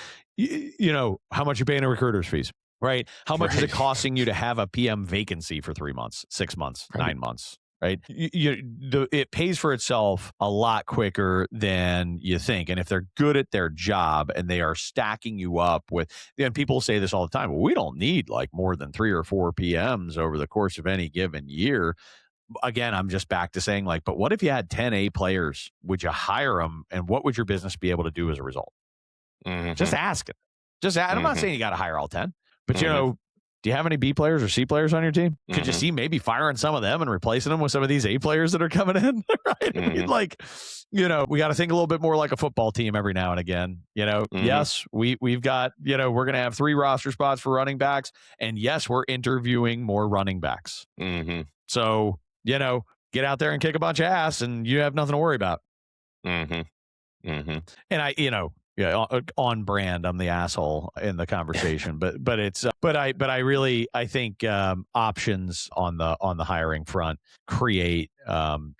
how much you paying a recruiter's fees, right? How much is it costing you to have a PM vacancy for 3 months, 6 months, 9 months? Right. It pays for itself a lot quicker than you think. And if they're good at their job and they are stacking you up with, and people say this all the time, well, we don't need like more than 3 or 4 PMs over the course of any given year. Again, I'm just back to saying like, but what if you had 10 A players? Would you hire them? And what would your business be able to do as a result? Just ask it. I'm not saying you got to hire all 10, but do you have any B players or C players on your team? Could you see maybe firing some of them and replacing them with some of these A players that are coming in? Right? I mean, like, we got to think a little bit more like a football team every now and again. Yes, we've got, we're going to have 3 roster spots for running backs. And yes, we're interviewing more running backs. So, get out there and kick a bunch of ass and you have nothing to worry about. And on brand. I'm the asshole in the conversation, but I think options on the hiring front create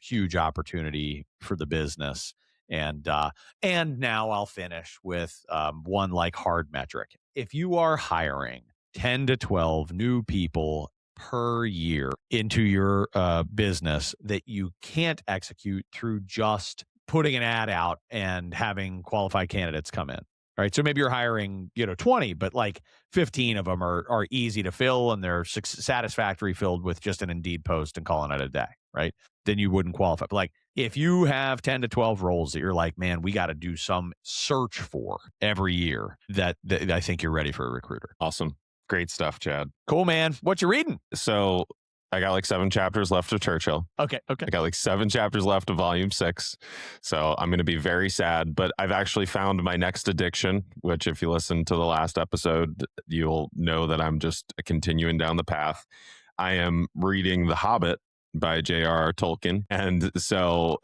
huge opportunity for the business. And now I'll finish with one like hard metric. If you are hiring 10 to 12 new people per year into your business that you can't execute through just putting an ad out and having qualified candidates come in. Right. So maybe you're hiring, 20, but like 15 of them are easy to fill and they're satisfactory filled with just an Indeed post and calling it a day. Right. Then you wouldn't qualify. But like if you have 10 to 12 roles that you're like, man, we got to do some search for every year, that I think you're ready for a recruiter. Awesome. Great stuff, Chad. Cool, man. What you reading? So I got like 7 chapters left of Churchill. Okay. I got like 7 chapters left of volume 6. So I'm going to be very sad, but I've actually found my next addiction, which if you listen to the last episode, you'll know that I'm just continuing down the path. I am reading The Hobbit by J.R.R. Tolkien. And so,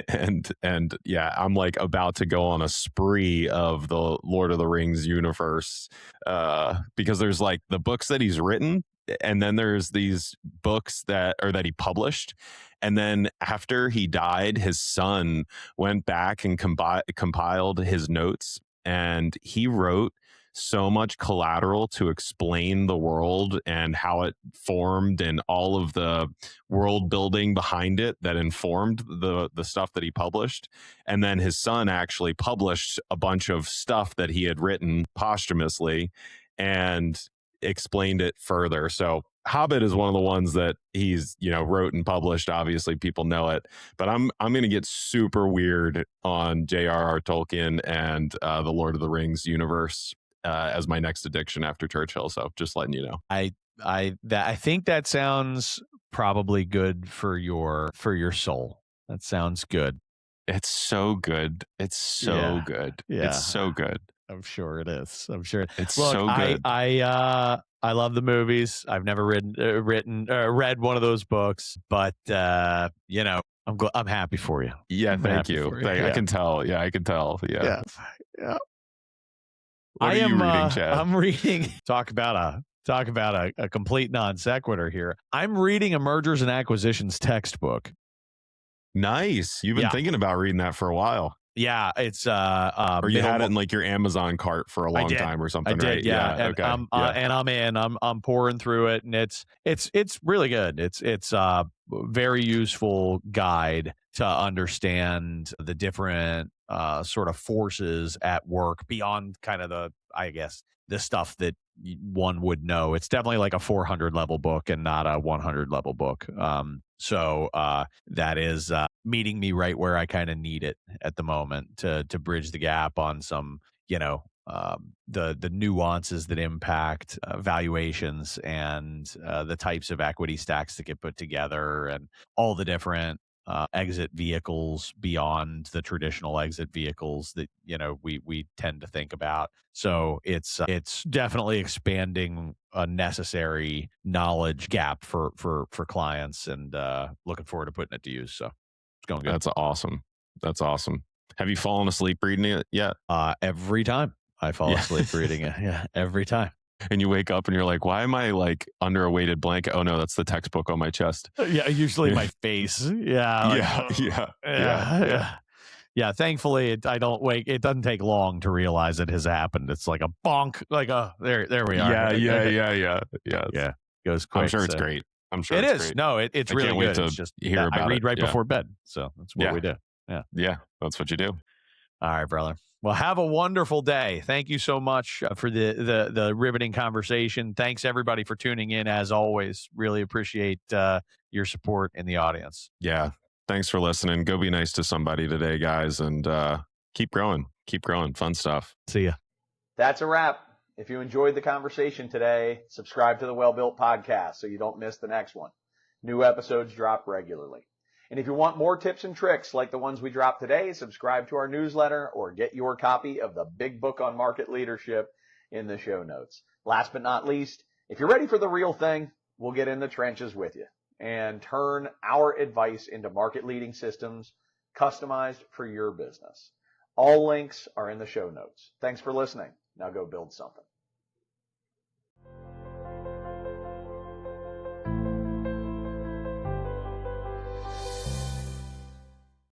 and yeah, I'm like about to go on a spree of the Lord of the Rings universe, because there's like the books that he's written, and then there's these books that he published. And then after he died, his son went back and compiled his notes, and he wrote so much collateral to explain the world and how it formed and all of the world building behind it that informed the stuff that he published. And then his son actually published a bunch of stuff that he had written posthumously and explained it further. So Hobbit is one of the ones that he's, wrote and published. Obviously people know it, but I'm going to get super weird on J.R.R. Tolkien and the Lord of the Rings universe as my next addiction after Churchill. So just letting you know. I think that sounds probably good for your soul. That sounds good. It's so good. It's so good. Yeah. It's so good. I'm sure it is. I'm sure. It's Look, so good. I love the movies. I've never read one of those books, but I'm happy for you. Yeah, thank you. I can tell. Yeah, I can tell. Yeah. What are you reading, Chad? I'm reading. Talk about a complete non sequitur here. I'm reading a mergers and acquisitions textbook. Nice. You've been thinking about reading that for a while. Yeah, it's or you had it in like your Amazon cart for a long time or something, right? Yeah. And, okay. And I'm pouring through it, and it's really good. It's a very useful guide to understand the different sort of forces at work beyond kind of the stuff that one would know. It's definitely like a 400 level book and not a 100 level book. So that is meeting me right where I kind of need it at the moment to bridge the gap on some, the nuances that impact valuations and the types of equity stacks that get put together and all the different exit vehicles beyond the traditional exit vehicles that we tend to think about. So it's definitely expanding a necessary knowledge gap for clients, and looking forward to putting it to use. So it's going good. That's awesome. Have you fallen asleep reading it yet? Every time I fall asleep reading it. Yeah, every time. And you wake up and you're like, why am I like under a weighted blanket? Oh no, that's the textbook on my chest. Yeah, usually my face. Yeah. Yeah. Thankfully, I don't wake. It doesn't take long to realize it has happened. It's like a bonk. Like there we are. Yeah. Goes quick. I'm sure it's great. I'm sure it it's is. Great. No, it's really can't wait good. to It's just hear about I read it. right before bed, so that's what we do. Yeah, that's what you do. All right, brother. Well, have a wonderful day. Thank you so much for the riveting conversation. Thanks, everybody, for tuning in. As always, really appreciate your support in the audience. Yeah. Thanks for listening. Go be nice to somebody today, guys, and keep growing. Keep growing. Fun stuff. See ya. That's a wrap. If you enjoyed the conversation today, subscribe to the Well Built Podcast so you don't miss the next one. New episodes drop regularly. And if you want more tips and tricks like the ones we dropped today, subscribe to our newsletter or get your copy of the Big Book on Market Leadership in the show notes. Last but not least, if you're ready for the real thing, we'll get in the trenches with you and turn our advice into market leading systems customized for your business. All links are in the show notes. Thanks for listening. Now go build something.